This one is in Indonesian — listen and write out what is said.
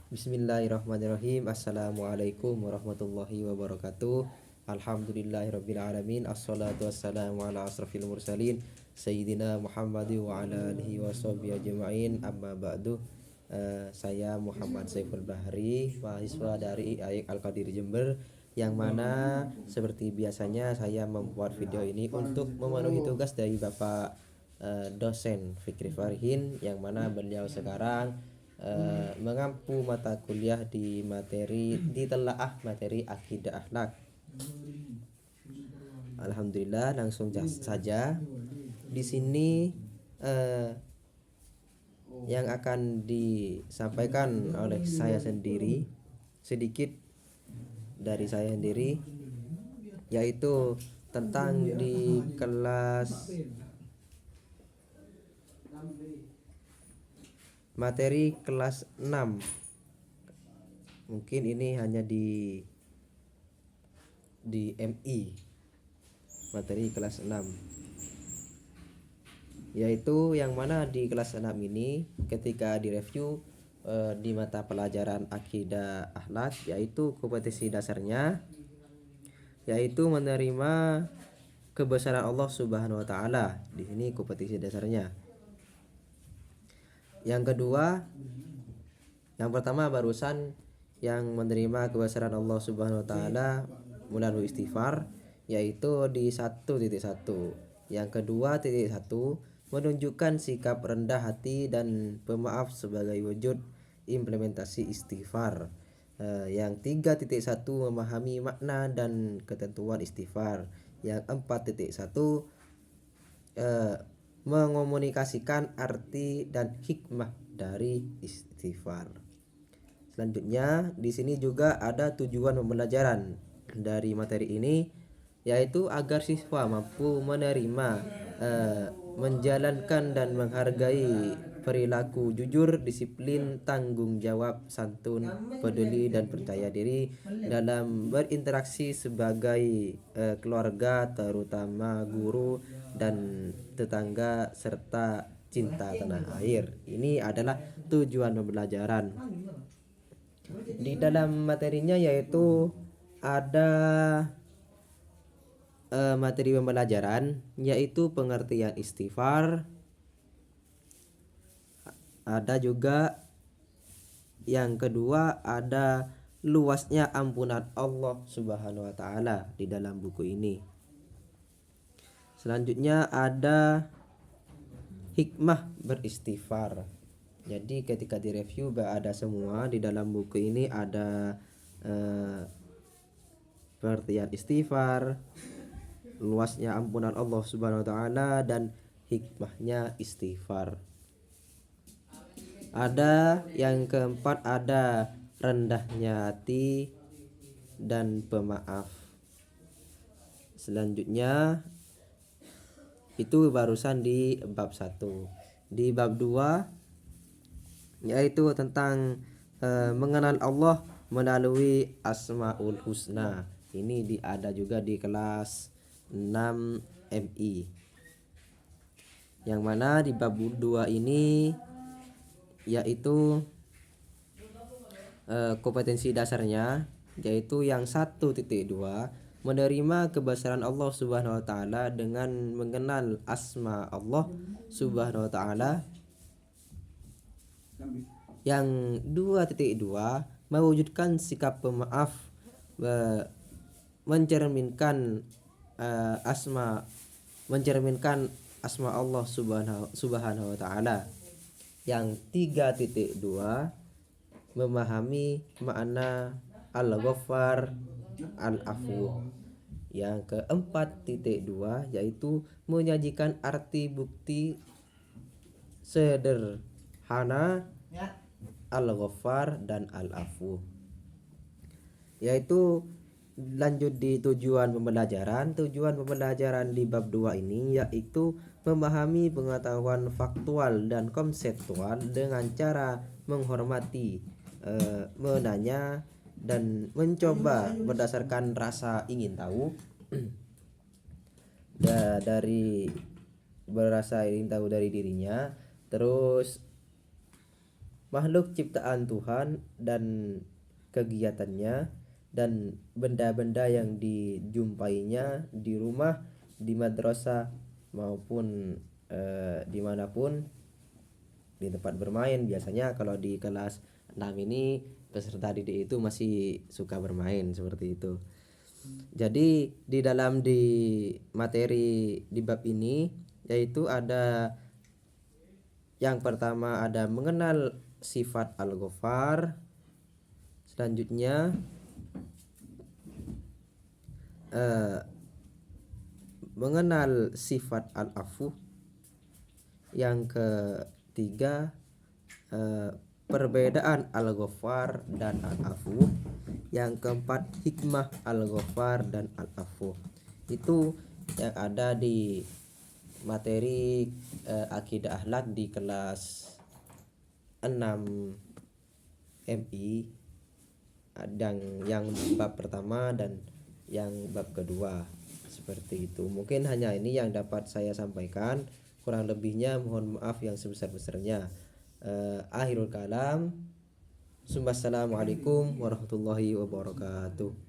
Bismillahirrahmanirrahim. Assalamualaikum warahmatullahi wabarakatuh. Alhamdulillahirabbil alamin. Assalatu wassalamu ala asrafil mursalin sayyidina Muhammad wa ala alihi washabihi ajmain. Amma ba'du. Saya Muhammad Saiful Bahri, mahasiswa dari IAIN Al-Qadir Jember, yang mana seperti biasanya saya membuat video ini untuk memenuhi tugas dari Bapak dosen Fikri Farihin, yang mana beliau sekarang mengampu mata kuliah di telaah materi akidah akhlak. Alhamdulillah, langsung saja di sini yang akan disampaikan oleh saya sendiri, sedikit dari saya sendiri, yaitu tentang di materi kelas 6. Mungkin ini hanya di MI, materi kelas 6, yaitu yang mana di kelas 6 ini ketika direview di mata pelajaran akidah akhlak, yaitu kompetensi dasarnya yaitu menerima kebesaran Allah Subhanahu wa taala. Di sini kompetensi dasarnya. Yang kedua, yang pertama barusan yang menerima kebesaran Allah Subhanahu wa taala melalui istighfar, yaitu di 1.1. Yang kedua 1 menunjukkan sikap rendah hati dan pemaaf sebagai wujud implementasi istighfar. Yang 3.1 memahami makna dan ketentuan istighfar. Yang 4.1 mengomunikasikan arti dan hikmah dari istighfar. Selanjutnya di sini juga ada tujuan pembelajaran dari materi ini, yaitu agar siswa mampu menerima, menjalankan dan menghargai perilaku jujur, disiplin, tanggung jawab, santun, peduli dan percaya diri dalam berinteraksi sebagai keluarga, terutama guru dan tetangga, serta cinta tanah air. Ini adalah tujuan pembelajaran. Di dalam materinya yaitu ada materi pembelajaran, yaitu pengertian istighfar. Ada juga yang kedua, ada luasnya ampunan Allah Subhanahu wa taala di dalam buku ini. Selanjutnya ada hikmah beristighfar. Jadi ketika direview ada semua di dalam buku ini, ada pengertian istighfar, luasnya ampunan Allah Subhanahu wa taala, dan hikmahnya istighfar. Ada yang keempat, ada rendahnya hati dan pemaaf. Selanjutnya itu barusan di bab 1. Di bab 2 yaitu tentang mengenal Allah melalui Asmaul Husna. Ini ada juga di kelas 6 MI. Yang mana di bab 2 ini yaitu kompetensi dasarnya, yaitu yang 1.2 menerima kebesaran Allah Subhanahu wa taala dengan mengenal asma Allah Subhanahu wa taala. Yang 2.2 mewujudkan sikap pemaaf, mencerminkan asma Allah Subhanahu wa taala. Yang 3.2 memahami makna Al-Ghaffar, Al-Afu. Yang ke-4.2 yaitu menyajikan arti bukti sederhana Al-Ghaffar dan Al-Afu. Yaitu lanjut di tujuan pembelajaran. Tujuan pembelajaran di bab 2 ini yaitu memahami pengetahuan faktual dan konseptual dengan cara menghormati, menanya, dan mencoba berdasarkan rasa ingin tahu. Berasa ingin tahu dari dirinya. Terus makhluk ciptaan Tuhan dan kegiatannya dan benda-benda yang dijumpainya di rumah, di madrasah maupun dimanapun, di tempat bermain. Biasanya kalau di kelas 6 ini peserta didik itu masih suka bermain seperti itu. Jadi di materi di bab ini yaitu ada yang pertama ada mengenal sifat Al-Ghaffar, selanjutnya mengenal sifat Al-Afu, yang ketiga perbedaan Al-Ghaffar dan Al-Afu, yang keempat hikmah Al-Ghaffar dan Al-Afu. Itu yang ada di materi akidah akhlak di kelas 6 MI, dan yang bab pertama dan yang bab kedua seperti itu. Mungkin hanya ini yang dapat saya sampaikan, kurang lebihnya mohon maaf yang sebesar-besarnya. Akhirul kalam, assalamualaikum warahmatullahi wabarakatuh.